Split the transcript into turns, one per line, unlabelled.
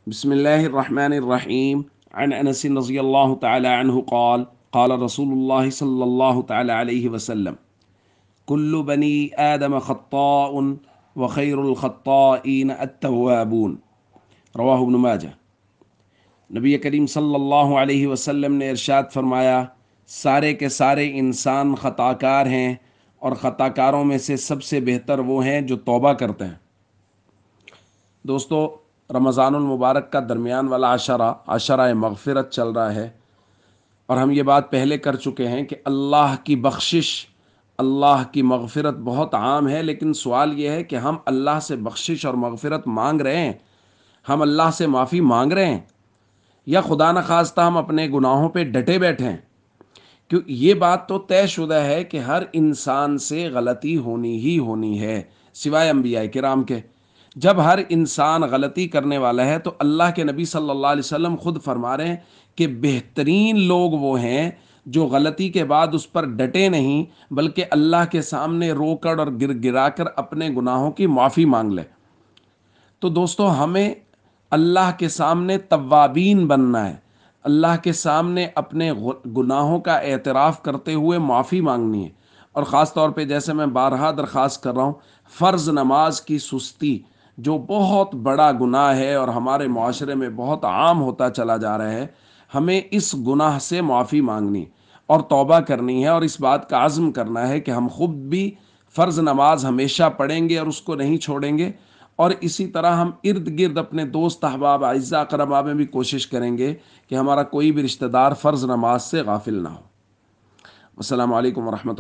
بسم الله الرحمن الرحيم. عن أنس رضي الله تعالى عنه قال قال رسول الله صلى الله تعالى عليه وسلم كل بني آدم خطاء وخير الخطائين التوابون. رواہ ابن ماجہ۔ نبی کریم صلی اللہ علیہ وسلم نے ارشاد فرمایا، سارے کے سارے انسان خطا کار ہیں، اور خطا کاروں میں سے سب سے بہتر وہ ہیں جو توبہ کرتے ہیں۔ دوستو، رمضان المبارک کا درمیان والا عشرہ مغفرت چل رہا ہے، اور ہم یہ بات پہلے کر چکے ہیں کہ اللہ کی بخشش، اللہ کی مغفرت بہت عام ہے، لیکن سوال یہ ہے کہ ہم اللہ سے بخشش اور مغفرت مانگ رہے ہیں، ہم اللہ سے معافی مانگ رہے ہیں، یا خدا نخواستہ ہم اپنے گناہوں پہ ڈٹے بیٹھے ہیں؟ کیوں یہ بات تو طے شدہ ہے کہ ہر انسان سے غلطی ہونی ہی ہونی ہے، سوائے انبیاء کرام کے۔ جب ہر انسان غلطی کرنے والا ہے تو اللہ کے نبی صلی اللہ علیہ وسلم خود فرما رہے ہیں کہ بہترین لوگ وہ ہیں جو غلطی کے بعد اس پر ڈٹے نہیں، بلکہ اللہ کے سامنے رو کر اور گر گرا کر اپنے گناہوں کی معافی مانگ لے۔ تو دوستو، ہمیں اللہ کے سامنے توابین بننا ہے، اللہ کے سامنے اپنے گناہوں کا اعتراف کرتے ہوئے معافی مانگنی ہے۔ اور خاص طور پہ جیسے میں بارہا درخواست کر رہا ہوں، فرض نماز کی سستی جو بہت بڑا گناہ ہے اور ہمارے معاشرے میں بہت عام ہوتا چلا جا رہا ہے، ہمیں اس گناہ سے معافی مانگنی اور توبہ کرنی ہے، اور اس بات کا عزم کرنا ہے کہ ہم خود بھی فرض نماز ہمیشہ پڑھیں گے اور اس کو نہیں چھوڑیں گے، اور اسی طرح ہم ارد گرد اپنے دوست احباب اعزاء اقرباء میں بھی کوشش کریں گے کہ ہمارا کوئی بھی رشتہ دار فرض نماز سے غافل نہ ہو۔ السلام علیکم ورحمۃ اللہ۔